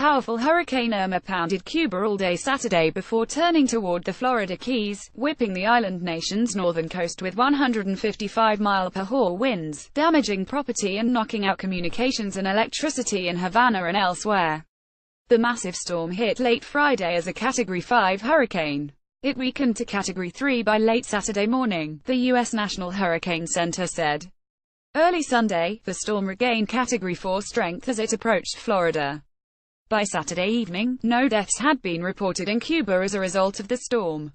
powerful Hurricane Irma pounded Cuba all day Saturday before turning toward the Florida Keys, whipping the island nation's northern coast with 155-mile-per-hour winds, damaging property and knocking out communications and electricity in Havana and elsewhere. The massive storm hit late Friday as a Category 5 hurricane. It weakened to Category 3 by late Saturday morning, the U.S. National Hurricane Center said. Early Sunday, the storm regained Category 4 strength as it approached Florida. By Saturday evening, no deaths had been reported in Cuba as a result of the storm.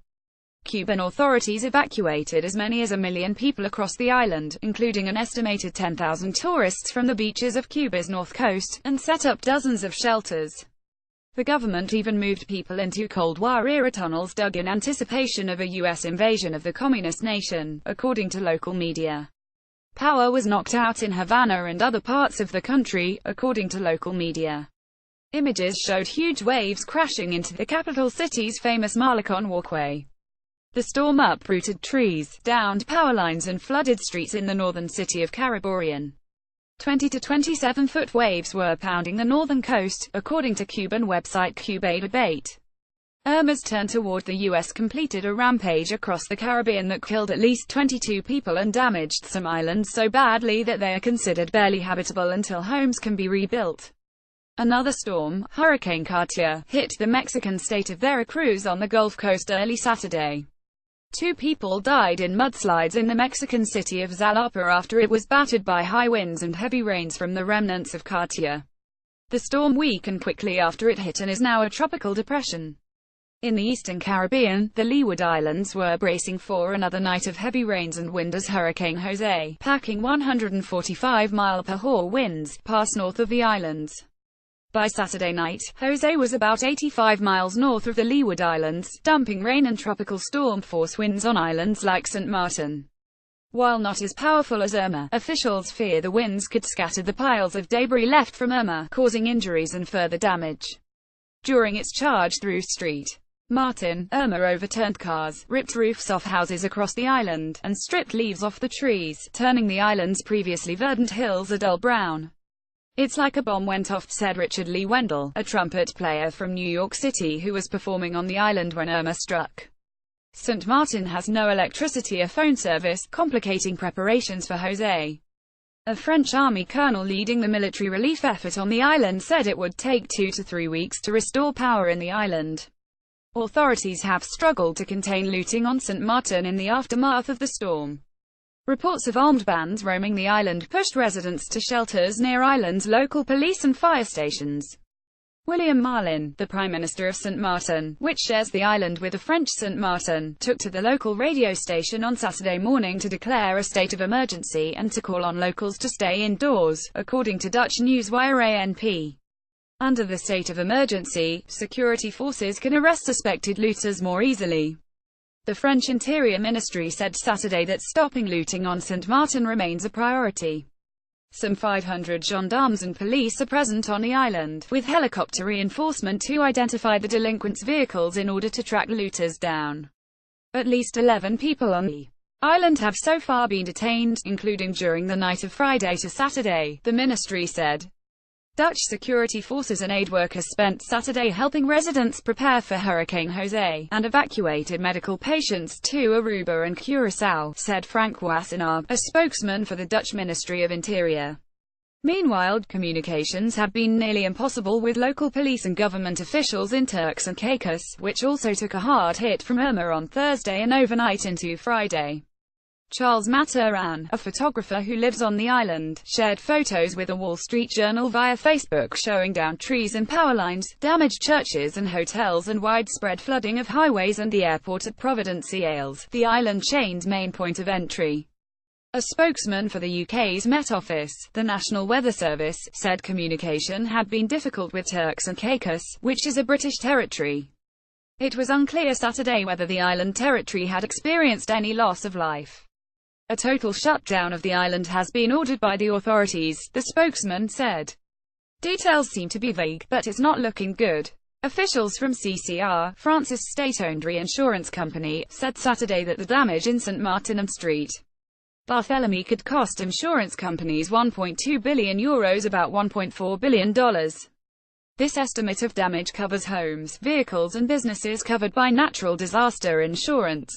Cuban authorities evacuated as many as 1 million people across the island, including an estimated 10,000 tourists from the beaches of Cuba's north coast, and set up dozens of shelters. The government even moved people into Cold War-era tunnels dug in anticipation of a U.S. invasion of the communist nation, according to local media. Power was knocked out in Havana and other parts of the country, according to local media. Images showed huge waves crashing into the capital city's famous Malecon walkway. The storm uprooted trees, downed power lines and flooded streets in the northern city of Caribbean. 20 to 27-foot waves were pounding the northern coast, according to Cuban website Cuba Debate. Irma's turn toward the U.S. completed a rampage across the Caribbean that killed at least 22 people and damaged some islands so badly that they are considered barely habitable until homes can be rebuilt. Another storm, Hurricane Katia, hit the Mexican state of Veracruz on the Gulf Coast early Saturday. 2 people died in mudslides in the Mexican city of Jalapa after it was battered by high winds and heavy rains from the remnants of Katia. The storm weakened quickly after it hit and is now a tropical depression. In the eastern Caribbean, the Leeward Islands were bracing for another night of heavy rains and wind as Hurricane Jose, packing 145-mile-per-hour winds, passed north of the islands. By Saturday night, Jose was about 85 miles north of the Leeward Islands, dumping rain and tropical storm-force winds on islands like St. Martin. While not as powerful as Irma, officials fear the winds could scatter the piles of debris left from Irma, causing injuries and further damage. During its charge through St. Martin, Irma overturned cars, ripped roofs off houses across the island, and stripped leaves off the trees, turning the island's previously verdant hills a dull brown. "It's like a bomb went off," said Richard Lee Wendell, a trumpet player from New York City who was performing on the island when Irma struck. St. Martin has no electricity or phone service, complicating preparations for Jose. A French army colonel leading the military relief effort on the island said it would take 2 to 3 weeks to restore power in the island. Authorities have struggled to contain looting on St. Martin in the aftermath of the storm. Reports of armed bands roaming the island pushed residents to shelters near island's local police and fire stations. William Marlin, the Prime Minister of St. Martin, which shares the island with the French St. Martin, took to the local radio station on Saturday morning to declare a state of emergency and to call on locals to stay indoors, according to Dutch newswire ANP. Under the state of emergency, security forces can arrest suspected looters more easily. The French Interior Ministry said Saturday that stopping looting on St. Martin remains a priority. Some 500 gendarmes and police are present on the island, with helicopter reinforcement to identify the delinquents' vehicles in order to track looters down. At least 11 people on the island have so far been detained, including during the night of Friday to Saturday, the ministry said. Dutch security forces and aid workers spent Saturday helping residents prepare for Hurricane Jose, and evacuated medical patients to Aruba and Curaçao, said Frank Wassenaar, a spokesman for the Dutch Ministry of Interior. Meanwhile, communications have been nearly impossible with local police and government officials in Turks and Caicos, which also took a hard hit from Irma on Thursday and overnight into Friday. Charles Maturin, a photographer who lives on the island, shared photos with the Wall Street Journal via Facebook showing downed trees and power lines, damaged churches and hotels and widespread flooding of highways and the airport at Providenciales, the island chain's main point of entry. A spokesman for the UK's Met Office, the National Weather Service, said communication had been difficult with Turks and Caicos, which is a British territory. It was unclear Saturday whether the island territory had experienced any loss of life. A total shutdown of the island has been ordered by the authorities, the spokesman said. Details seem to be vague, but it's not looking good. Officials from CCR, France's state-owned reinsurance company, said Saturday that the damage in St. Martin and St. Barthélemy could cost insurance companies €1.2 billion, about $1.4 billion. This estimate of damage covers homes, vehicles and businesses covered by natural disaster insurance.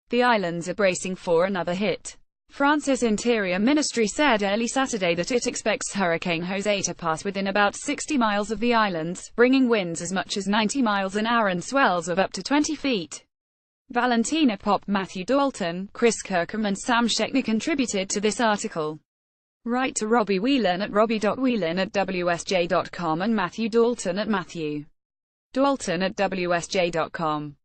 The islands are bracing for another hit. France's Interior Ministry said early Saturday that it expects Hurricane Jose to pass within about 60 miles of the islands, bringing winds as much as 90 miles an hour and swells of up to 20 feet. Valentina Pop, Matthew Dalton, Chris Kirkham and Sam Schechner contributed to this article. Write to Robbie Whelan at robbie.whelan@wsj.com and Matthew Dalton at matthew.dalton@wsj.com.